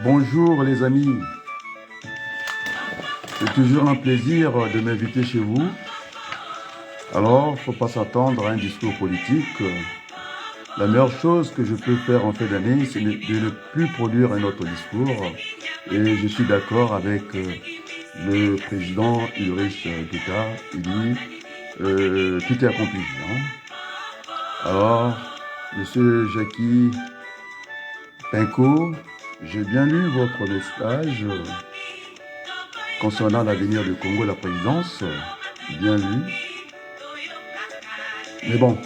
Bonjour les amis, c'est toujours un plaisir de m'inviter chez vous. Alors, il ne faut pas s'attendre à un discours politique. La meilleure chose que je peux faire en fin d'année, c'est de ne plus produire un autre discours. Et je suis d'accord avec le président Ulrich Duda. Il dit tout est accompli. Hein. Alors, monsieur Jackie Pinko, j'ai bien lu votre message concernant l'avenir du Congo, la présidence. Bien lu. Mais bon,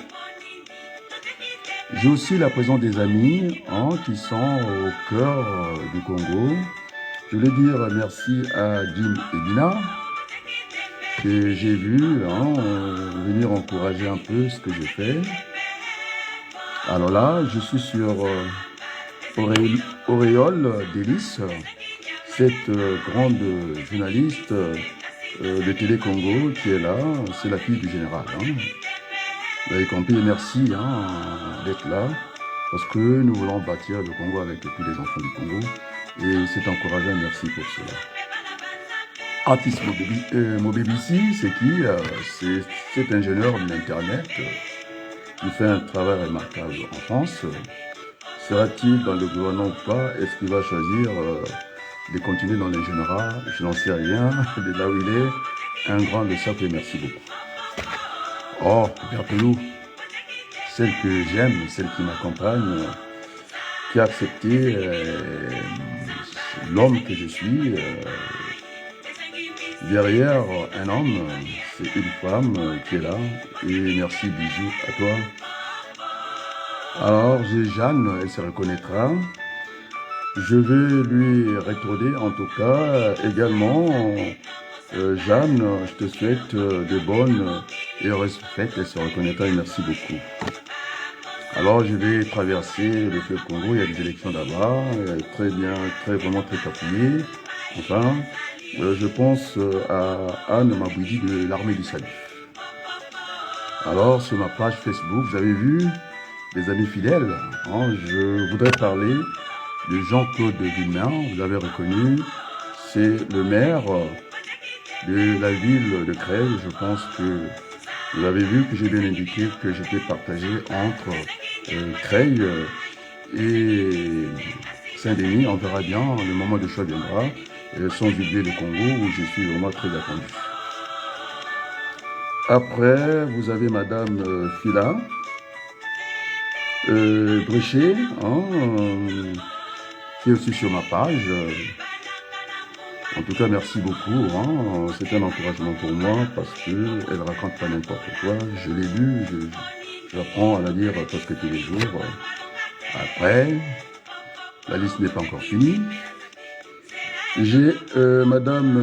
j'ai aussi la présence des amis qui sont au cœur du Congo. Je voulais dire merci à Jim et Dina, que j'ai vu venir encourager un peu ce que j'ai fait. Alors là, je suis sur Auréole Délice, cette grande journaliste de Télé Congo qui est là, c'est la fille du général. Vous avez compris, merci d'être là, parce que nous voulons bâtir le Congo avec tous les enfants du Congo, et c'est encourageant, merci pour cela. Artiste Mobébissi, c'est qui? C'est ingénieur de l'Internet, qui fait un travail remarquable en France. Sera-t-il dans le gouvernement ou pas? Est-ce qu'il va choisir de continuer dans l'ingénierat? Je n'en sais rien, de là où il est. Un grand de ça, et merci beaucoup. Oh, Berthelou, celle que j'aime, celle qui m'accompagne, qui a accepté l'homme que je suis. Derrière un homme, c'est une femme qui est là. Et merci, bisous à toi. Alors, j'ai Jeanne, elle se reconnaîtra. Je vais lui retourner, en tout cas, également. Jeanne, je te souhaite de bonnes et heureuses fêtes, elle se reconnaîtra et merci beaucoup. Alors je vais traverser le fleuve Congo, il y a des élections là-bas, très bien, vraiment très appuyé. Enfin, je pense à Anne Maboudi de l'Armée du Salut. Alors sur ma page Facebook, vous avez vu, les amis fidèles, je voudrais parler de Jean-Claude Villemin, vous l'avez reconnu, c'est le maire de la ville de Creil. Je pense que vous avez vu que j'ai bien indiqué que j'étais partagé entre Creil et Saint-Denis. On verra bien, le moment de choix viendra, sans oublier le Congo où je suis vraiment très attendu. Après, vous avez Madame Fila Bréchet, qui est aussi sur ma page. En tout cas, merci beaucoup. C'est un encouragement pour moi parce qu'elle raconte pas n'importe quoi. Je l'ai lu, j'apprends à la lire presque tous les jours. Après, la liste n'est pas encore finie. J'ai Madame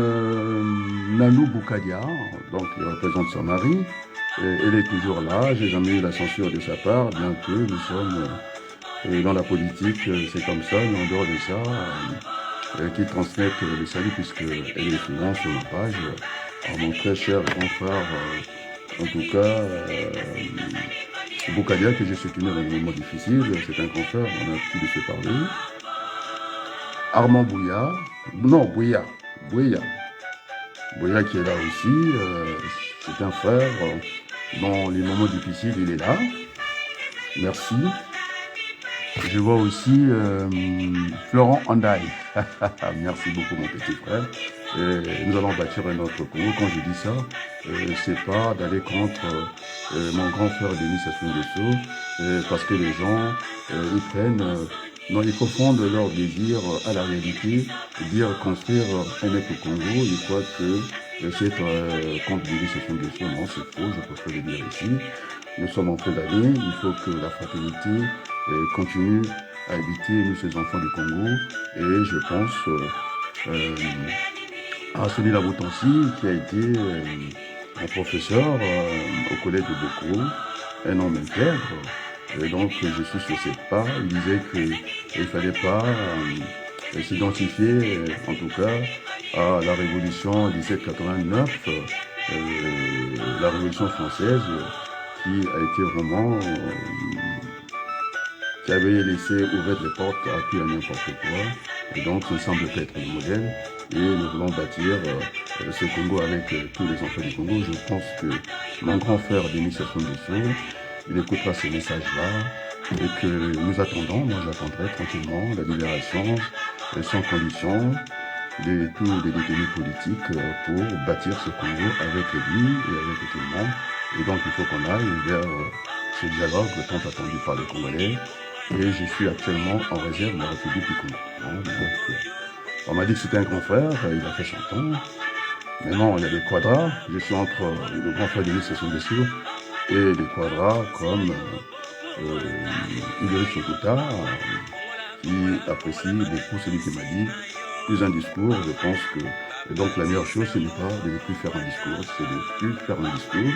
Nanou Boukadia, donc qui représente son mari. Elle est toujours là. J'ai jamais eu la censure de sa part, bien que nous sommes dans la politique, c'est comme ça, mais en dehors de ça. Qui transmettent le salut puisqu'elle est souvent sur ma page. Alors, mon très cher grand frère, en tout cas, Boukadia, que j'ai soutenu dans des moments difficiles, c'est un grand frère, on a pu de se parler. Armand Bouya, non, Bouya qui est là aussi, c'est un frère, dans les moments difficiles, il est là. Merci. Je vois aussi Florent Andaï. Merci beaucoup mon petit frère. Nous allons bâtir un autre Congo. Quand je dis ça, c'est pas d'aller contre mon grand frère Denis Sassou Nguesso, parce que les gens, ils prennent, non, ils confondent leur désir à la réalité, dire construire un autre Congo. Ils croient que c'est contre Denis Sassou Nguesso. Non, c'est faux, je préfère le dire ici. Nous sommes en fin d'année, il faut que la fraternité continue à habiter nous, ces enfants du Congo. Et je pense à Sonny Laboutansi, qui a été un professeur au collège de Boko, un homme intègre. Et donc, je suis sur ses pas. Il disait qu'il ne fallait pas s'identifier, en tout cas, à la révolution 1789, la révolution française, qui a été vraiment qui avait laissé ouvrir les portes à tout et à n'importe quoi. Et donc, ça semble être le modèle. Et nous voulons bâtir ce Congo avec tous les enfants du Congo. Je pense que mon grand frère Denis Sassou Nguesso, il écoutera ces messages-là et que nous attendons, moi j'attendrai tranquillement la libération sans condition de tous les détenus politiques pour bâtir ce Congo avec lui et avec tout le monde. Et donc il faut qu'on aille vers ce dialogue tant attendu par les Congolais. Et je suis actuellement en réserve de la République du Congo. Donc, on m'a dit que c'était un grand frère, il a fait chanton. Mais non, il y a des quadras. Je suis entre le grand frère de Denis Sassou Nguesso et des quadras comme Idriss Sokuta, qui apprécie beaucoup celui qui m'a dit plus un discours. Je pense que donc la meilleure chose, ce n'est pas de ne plus faire un discours, c'est de plus faire un discours.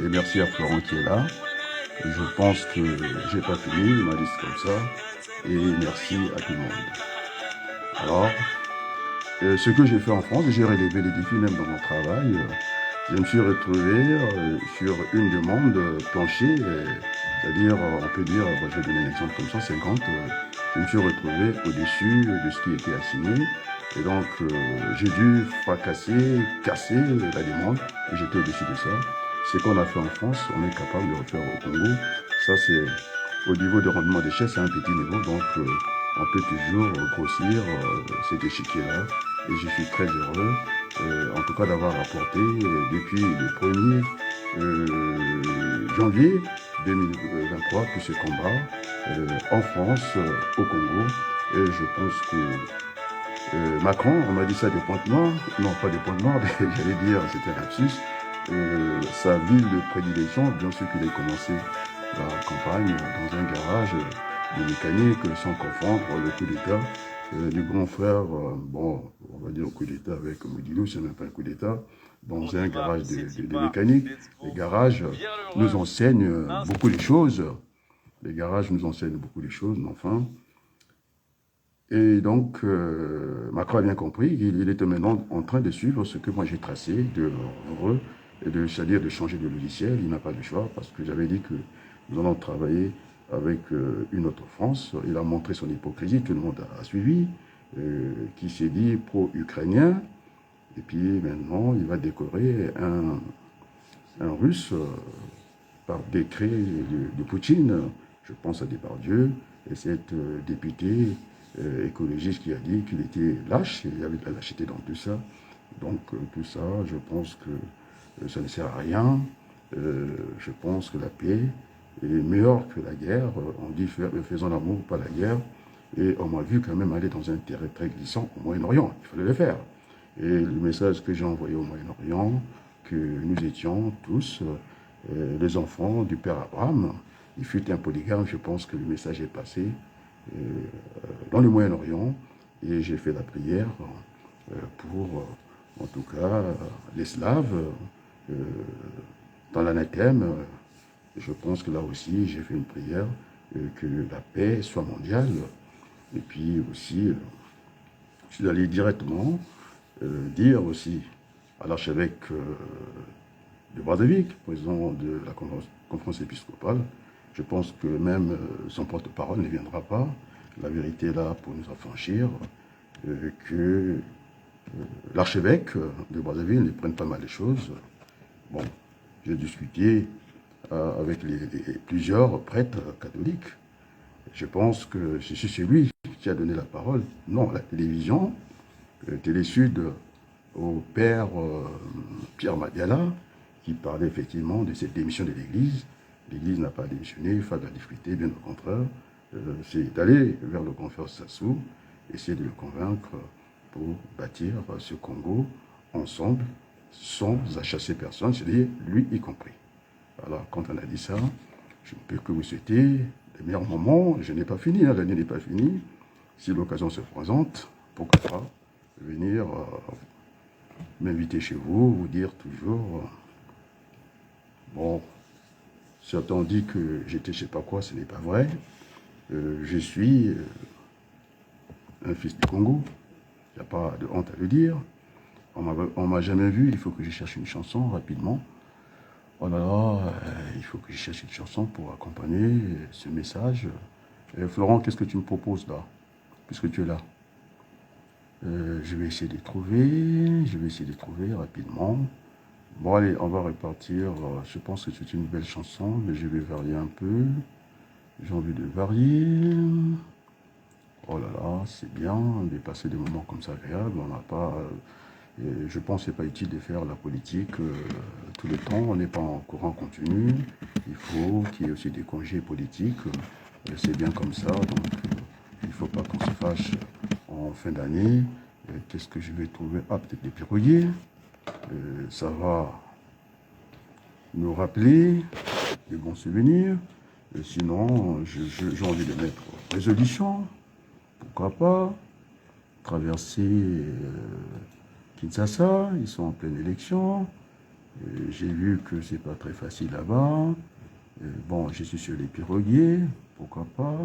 Et merci à Florent qui est là. Je pense que j'ai pas fini ma liste comme ça. Et merci à tout le monde. Alors, ce que j'ai fait en France, j'ai relevé les défis même dans mon travail. Je me suis retrouvé sur une demande planchée, c'est-à-dire, on peut dire, je vais donner un exemple comme ça, 50. Je me suis retrouvé au-dessus de ce qui était assigné. Et donc, j'ai dû fracasser, casser la demande. Et j'étais au-dessus de ça. Ce qu'on a fait en France, on est capable de le refaire au Congo. Ça, c'est au niveau de rendement des chefs, c'est un petit niveau. Donc, on peut toujours grossir cet échiquier-là. Et je suis très heureux, en tout cas, d'avoir apporté depuis le 1er janvier 2023 tout ce combat en France, au Congo. Et je pense que Macron, on m'a dit ça des Pointe-Noires, non pas des Pointe-Noires, mais j'allais dire, c'était un lapsus. Sa ville de prédilection, bien sûr qu'il ait commencé la campagne dans un garage de mécanique sans confondre le coup d'État du grand frère, bon, on va dire coup d'État avec Modilou, c'est même pas un coup d'État, dans un garage de mécanique. Les garages nous enseignent beaucoup de choses. Les garages nous enseignent beaucoup de choses, mais enfin. Et donc, Macron a bien compris, il était maintenant en train de suivre ce que moi j'ai tracé, c'est-à-dire de changer de logiciel. Il n'a pas de choix, parce que j'avais dit que nous allons travailler avec une autre France. Il a montré son hypocrisie, tout le monde a suivi, qui s'est dit pro-ukrainien. Et puis maintenant, il va décorer un Russe par décret de Poutine. Je pense à Depardieu et cette députée écologiste qui a dit qu'il était lâche, il y avait de la lâcheté dans tout ça. Donc tout ça, je pense que ça ne sert à rien. Je pense que la paix est meilleure que la guerre. On dit faisons l'amour, pas la guerre. Et on m'a vu quand même aller dans un terrain très glissant au Moyen-Orient. Il fallait le faire. Et le message que j'ai envoyé au Moyen-Orient, que nous étions tous les enfants du père Abraham. Il fut un polygame, je pense que le message est passé dans le Moyen-Orient. Et j'ai fait la prière pour, en tout cas, les Slaves, dans l'anathème. Je pense que là aussi, j'ai fait une prière, que la paix soit mondiale. Et puis aussi, je suis allé directement dire aussi à l'archevêque de Brazzaville, président de la conférence épiscopale, je pense que même son porte-parole ne viendra pas. La vérité est là pour nous affranchir, que l'archevêque de Brazzaville ne prenne pas mal les choses. Bon, j'ai discuté avec plusieurs prêtres catholiques. Je pense que c'est celui qui a donné la parole. Non, la télévision, Télé-Sud, au père Pierre Madiala, qui parlait effectivement de cette démission de l'Église. L'Église n'a pas démissionné, face à la difficulté, bien au contraire. C'est d'aller vers le grand frère Sassou, essayer de le convaincre pour bâtir ce Congo ensemble, sans chasser personne, c'est-à-dire lui y compris. Alors, quand on a dit ça, je ne peux que vous souhaiter les meilleurs moments. Je n'ai pas fini, hein, l'année n'est pas finie. Si l'occasion se présente, pourquoi pas venir m'inviter chez vous, vous dire toujours, bon, certains ont dit que j'étais je ne sais pas quoi, ce n'est pas vrai. Je suis un fils du Congo, il n'y a pas de honte à le dire. On ne m'a jamais vu, il faut que je cherche une chanson rapidement. Oh là là, il faut que je cherche une chanson pour accompagner ce message. Florent, qu'est-ce que tu me proposes là, puisque tu es là? Je vais essayer de trouver, je vais essayer de trouver rapidement. Bon, allez, on va repartir. Je pense que c'est une belle chanson, mais je vais varier un peu. J'ai envie de varier. Oh là là, c'est bien de passer des moments comme ça agréables. On n'a pas, je pense que c'est pas utile de faire la politique tout le temps. On n'est pas en courant continu. Il faut qu'il y ait aussi des congés politiques. C'est bien comme ça. Donc, il ne faut pas qu'on se fâche en fin d'année. Qu'est-ce que je vais trouver? Ah, peut-être des piroguiers. Ça va nous rappeler des bons souvenirs. Sinon, j'ai envie de mettre résolution. Pourquoi pas? Traverser Kinshasa, ils sont en pleine élection. J'ai vu que c'est pas très facile là-bas. Bon, je suis sur les piroguiers, pourquoi pas?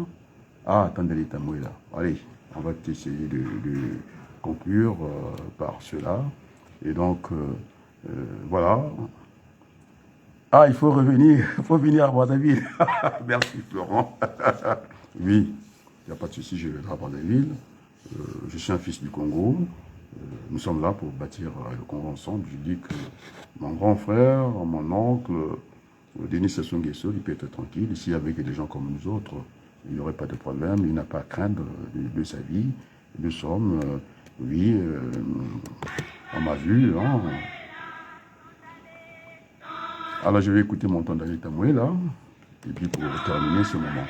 Ah, attendez les tamoués là. Allez, on va essayer de conclure par cela. Et donc, voilà. Ah, il faut revenir, il faut venir à Brazzaville. Merci Florent. Oui, il n'y a pas de souci, je vais à Brazzaville. Je suis un fils du Congo. Nous sommes là pour bâtir le Congo ensemble. Je dis que mon grand frère, mon oncle, Denis Sassou Nguesso, il peut être tranquille. Ici, avec des gens comme nous autres, il n'y aurait pas de problème. Il n'a pas à craindre de sa vie. Nous sommes, oui, on m'a vu. Hein. Alors, je vais écouter mon temps d'Ali Tamoué, là. Et puis, pour terminer ce moment.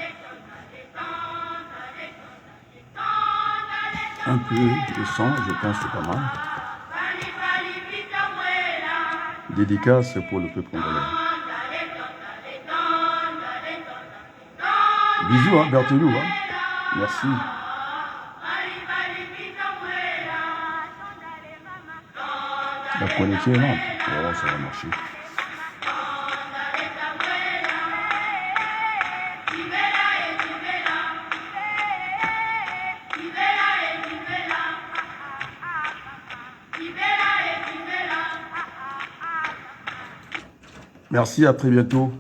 Un peu de sang, je pense que c'est pas mal. Dédicace pour le peuple congolais. Bisous, hein, Berthelou. Hein. Merci. La connexion est lente. Oh, ça va marcher. Merci, à très bientôt.